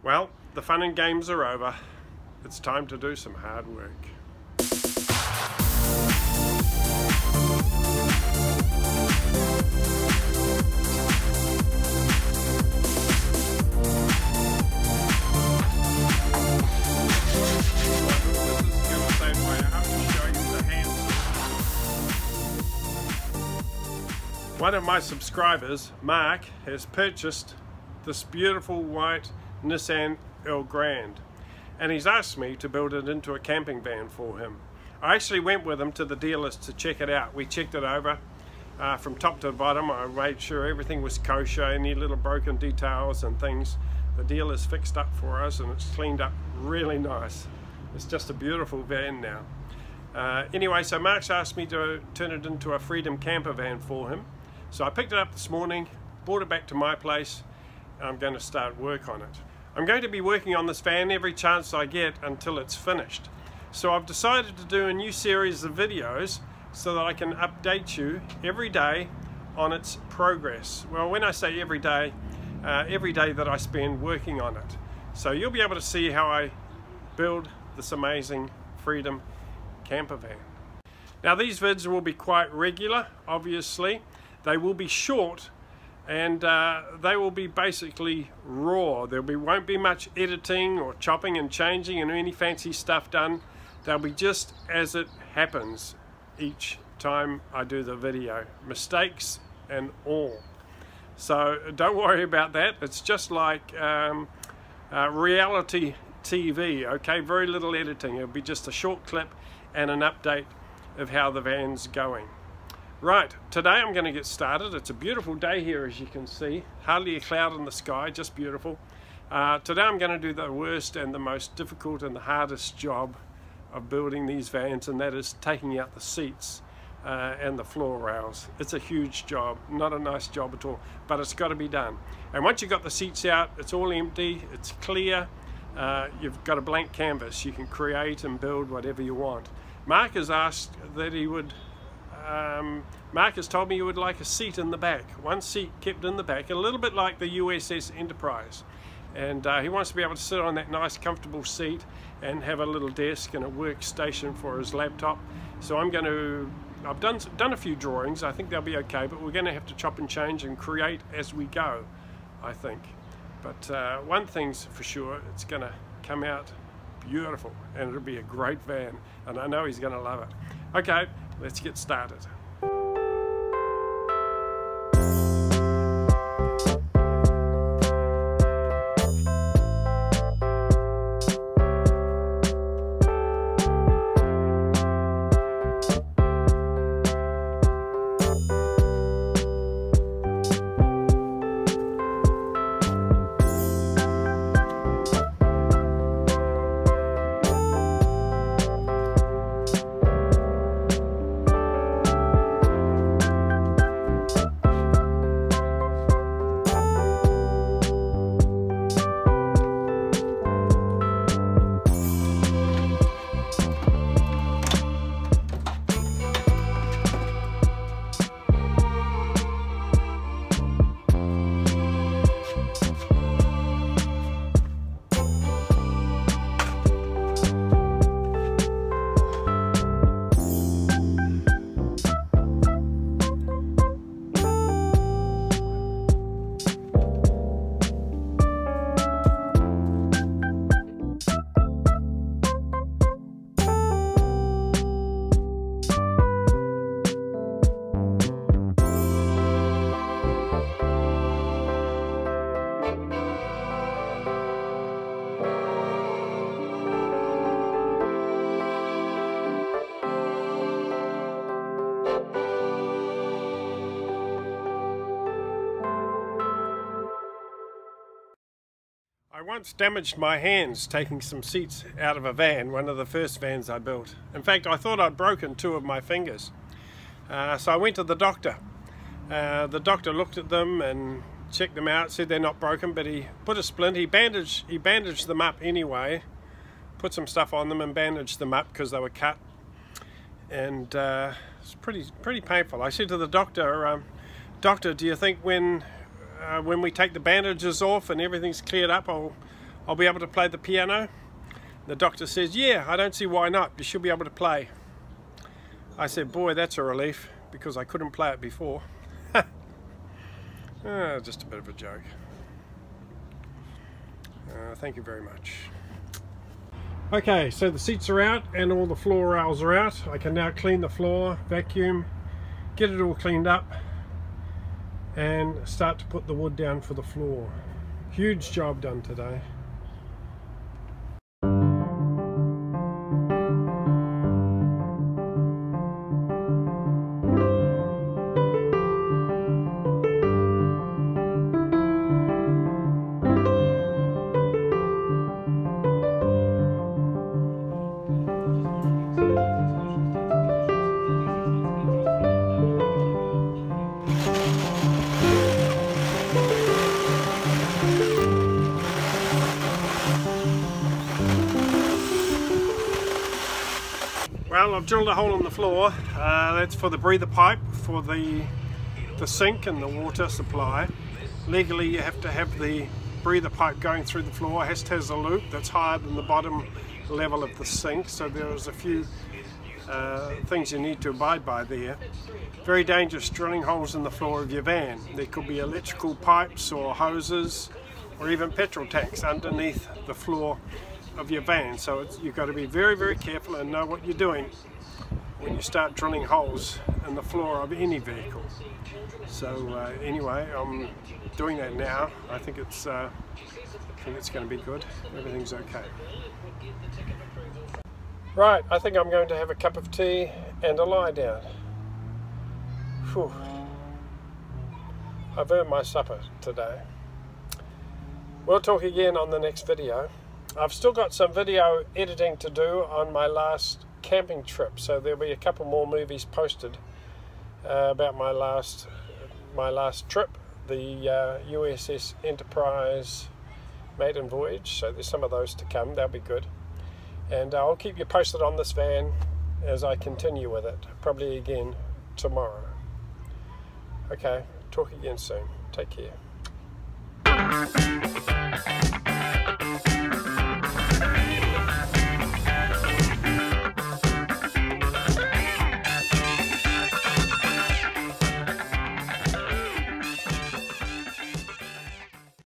Well, the fun and games are over. It's time to do some hard work. One of my subscribers, Mark, has purchased this beautiful white Nissan Elgrand, and he's asked me to build it into a camping van for him. I actually went with him to the dealers to check it out. We checked it over from top to bottom. I made sure everything was kosher, any little broken details and things the dealers fixed up for us, and it's cleaned up really nice. It's just a beautiful van now. Anyway, so Mark's asked me to turn it into a Freedom camper van for him. So I picked it up this morning, brought it back to my place, and I'm going to start work on it. I'm going to be working on this van every chance I get until it's finished. So I've decided to do a new series of videos so that I can update you every day on its progress. Well, when I say every day that I spend working on it. So you'll be able to see how I build this amazing Freedom camper van. Now these vids will be quite regular, obviously. They will be short, and they will be basically raw. Won't be much editing or chopping and changing and any fancy stuff done. They'll be just as it happens each time I do the video, mistakes and all. So don't worry about that. It's just like reality TV, okay? Very little editing. It'll be just a short clip and an update of how the van's going. Right, today I'm going to get started. It's a beautiful day here, as you can see. Hardly a cloud in the sky, just beautiful. Today I'm going to do the worst and the most difficult and the hardest job of building these vans, and that is taking out the seats and the floor rails. It's a huge job, not a nice job at all, but it's got to be done. And once you've got the seats out, it's all empty, it's clear, you've got a blank canvas. You can create and build whatever you want. Mark has asked that he would Mark has told me he would like a seat in the back, one seat kept in the back, a little bit like the USS Enterprise, and he wants to be able to sit on that nice comfortable seat and have a little desk and a workstation for his laptop. So I've done a few drawings. I think they'll be okay, but we're going to have to chop and change and create as we go, I think. But one thing's for sure, it's going to come out beautiful, and it'll be a great van, and I know he's going to love it. Okay, let's get started. I once damaged my hands taking some seats out of a van, one of the first vans I built. In fact, I thought I'd broken 2 of my fingers. So I went to the doctor. The doctor looked at them and checked them out, said they're not broken, but he put a splint, he bandaged them up anyway, put some stuff on them and bandaged them up because they were cut. And it's pretty painful. I said to the doctor, Doctor, do you think when we take the bandages off and everything's cleared up, I'll I'll be able to play the piano. The doctor says, yeah, I don't see why not. You should be able to play. I said, boy, that's a relief, because I couldn't play it before. Just a bit of a joke. Thank you very much. Okay, so the seats are out and all the floor rails are out. I can now clean the floor, vacuum, get it all cleaned up, and start to put the wood down for the floor. Huge job done today. Well, I've drilled a hole in the floor. That's for the breather pipe for the sink and the water supply. Legally, you have to have the breather pipe going through the floor. It has a loop that's higher than the bottom level of the sink, so there's a few things you need to abide by there. Very dangerous drilling holes in the floor of your van. There could be electrical pipes or hoses or even petrol tanks underneath the floor of your van, so you've got to be very, very careful and know what you're doing when you start drilling holes in the floor of any vehicle. So anyway, I'm doing that now. I think it's going to be good. Everything's okay. Right, I think I'm going to have a cup of tea and a lie down. Whew. I've earned my supper today. We'll talk again on the next video. I've still got some video editing to do on my last camping trip, so there'll be a couple more movies posted about my last trip, the USS Enterprise maiden voyage. So there's some of those to come. They'll be good, and I'll keep you posted on this van as I continue with it, probably again tomorrow. Okay, talk again soon. Take care.